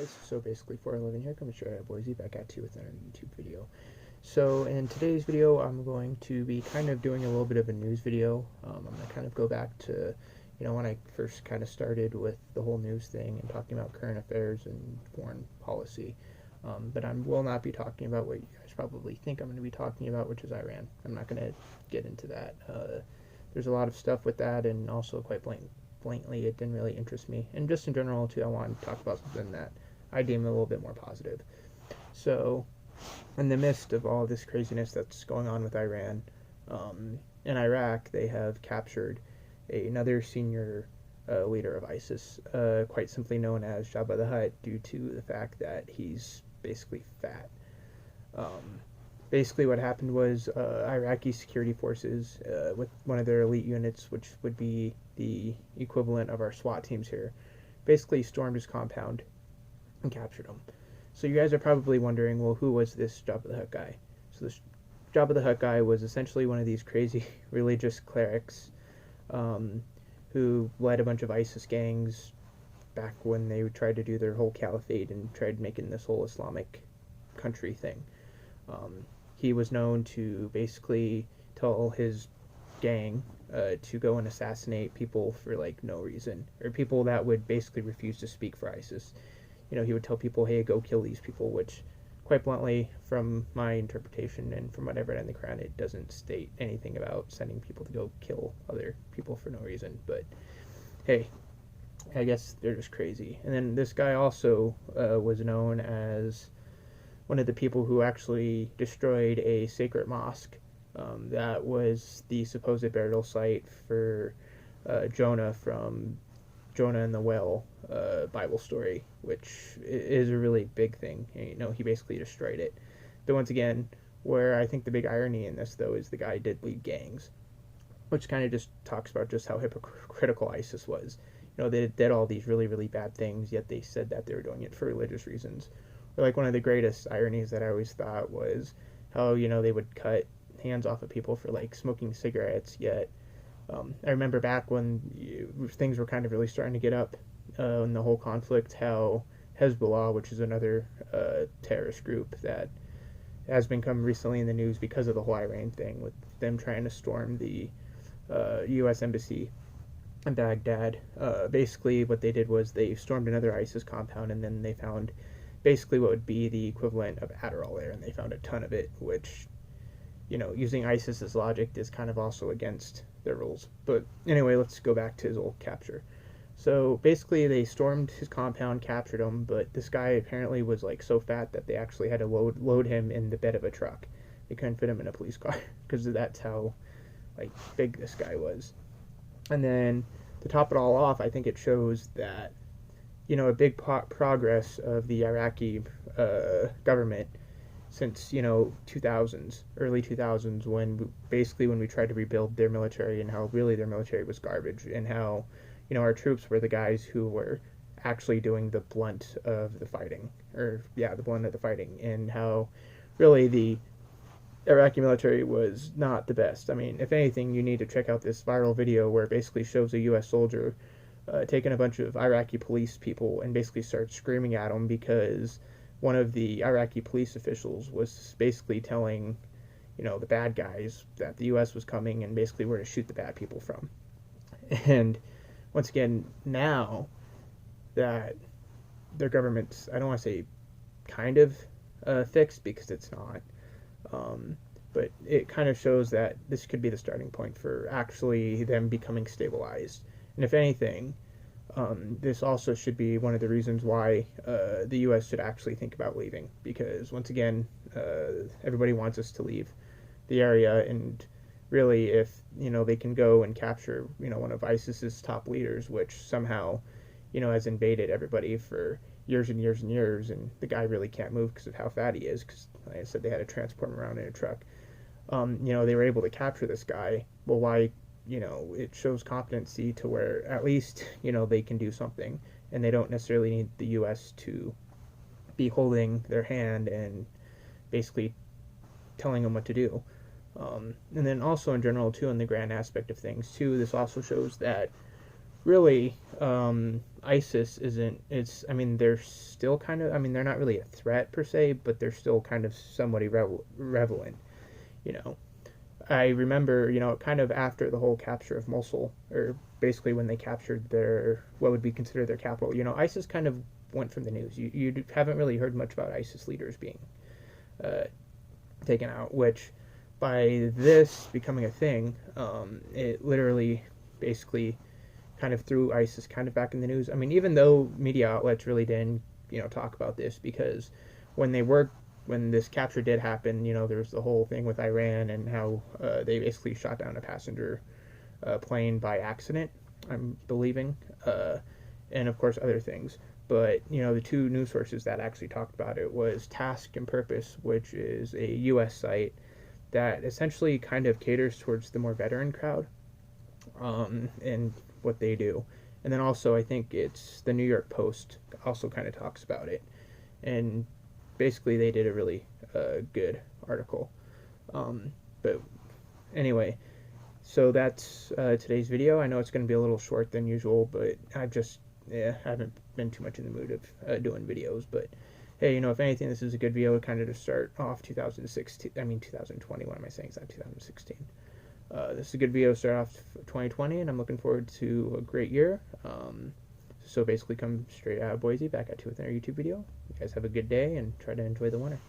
So basically, for a living here comes Straight Boise back at you with another YouTube video. So in today's video, I'm going to be kind of doing a little bit of a news video. I'm going to kind of go back to, when I first kind of started with the whole news thing and talking about current affairs and foreign policy. But I will not be talking about what you guys probably think I'm going to be talking about, which is Iran. I'm not going to get into that. There's a lot of stuff with that, and also quite blatantly, it didn't really interest me. And just in general, too, I want to talk about something that I deem a little bit more positive. So, in the midst of all this craziness that's going on with Iran, in Iraq, they have captured another senior leader of ISIS, quite simply known as Jabba the Hutt, due to the fact that he's basically fat. Basically, what happened was Iraqi security forces, with one of their elite units, which would be the equivalent of our SWAT teams here, basically stormed his compound and captured him. So you guys are probably wondering, well, who was this Jabba the Hutt guy? So this Jabba the Hutt guy was essentially one of these crazy religious clerics who led a bunch of ISIS gangs back when they tried to do their whole caliphate and tried making this whole Islamic country thing. He was known to basically tell his gang to go and assassinate people for like no reason, or people that would basically refuse to speak for ISIS. He would tell people, hey, go kill these people, which, quite bluntly, from my interpretation and from what I've read in the Quran, it doesn't state anything about sending people to go kill other people for no reason. But, hey, I guess they're just crazy. And then this guy also was known as one of the people who actually destroyed a sacred mosque that was the supposed burial site for Jonah from Jonah and the Whale Bible story, which is a really big thing. He basically destroyed it. But once again, where I think the big irony in this, though, is the guy did lead gangs, which kind of just talks about just how hypocritical ISIS was. They did all these really, really bad things, yet they said that they were doing it for religious reasons. Or like one of the greatest ironies that I always thought was how, they would cut hands off of people for like smoking cigarettes, yet I remember back when things were kind of really starting to get up in the whole conflict, how Hezbollah, which is another terrorist group that has been come recently in the news because of the whole Iran thing, with them trying to storm the U.S. embassy in Baghdad. Basically, what they did was they stormed another ISIS compound, and then they found basically what would be the equivalent of Adderall there, and they found a ton of it, which, using ISIS's logic is kind of also against their rules. But anyway, let's go back to his old capture. So basically, they stormed his compound, captured him, but this guy apparently was like so fat that they actually had to load him in the bed of a truck. They couldn't fit him in a police car because that's how like big this guy was. And then to top it all off, I think it shows that a big progress of the Iraqi government since 2000s, early 2000s, when we tried to rebuild their military, and how really their military was garbage, and how our troops were the guys who were actually doing the blunt of the fighting, the blunt of the fighting, and how really the Iraqi military was not the best. I mean, if anything, you need to check out this viral video where it basically shows a U.S. soldier taking a bunch of Iraqi police people and basically starts screaming at them because one of the Iraqi police officials was basically telling, the bad guys that the U.S. was coming and basically where to shoot the bad people from. And once again, now that their government's, I don't want to say kind of fixed, because it's not, but it kind of shows that this could be the starting point for actually them becoming stabilized. And if anything, this also should be one of the reasons why the U.S. should actually think about leaving, because once again, everybody wants us to leave the area, and really, if they can go and capture one of ISIS's top leaders, which somehow has invaded everybody for years and years and years, and the guy really can't move because of how fat he is, because like I said, they had to transport him around in a truck. They were able to capture this guy. Well, why? It shows competency to where at least, they can do something, and they don't necessarily need the U.S. to be holding their hand and basically telling them what to do. And then also in general, too, in the grand aspect of things, too, this also shows that really, ISIS isn't. It's. I mean, they're still kind of. I mean, they're not really a threat per se, but they're still kind of somewhat relevant. You know, I remember, kind of after the whole capture of Mosul, or basically when they captured their what would be considered their capital. ISIS kind of went from the news. You haven't really heard much about ISIS leaders being uh, taken out, which by this becoming a thing, it literally basically kind of threw ISIS kind of back in the news. I mean, even though media outlets really didn't, talk about this, because when they were when this capture did happen, there was the whole thing with Iran and how they basically shot down a passenger plane by accident, I'm believing, and of course other things. But the two news sources that actually talked about it was Task and Purpose, which is a U.S. site that essentially kind of caters towards the more veteran crowd, and what they do. And then also, I think it's the New York Post also kind of talks about it. And basically, they did a really good article. But anyway, so that's today's video. I know it's going to be a little short than usual, but haven't been too much in the mood of doing videos. But hey, if anything, this is a good video to kind of just start off 2016. I mean 2020. What am I saying? It's not 2016. This is a good video to start off 2020, and I'm looking forward to a great year. So basically, come straight out of Boise, back at you with another YouTube video. You guys have a good day, and try to enjoy the winter.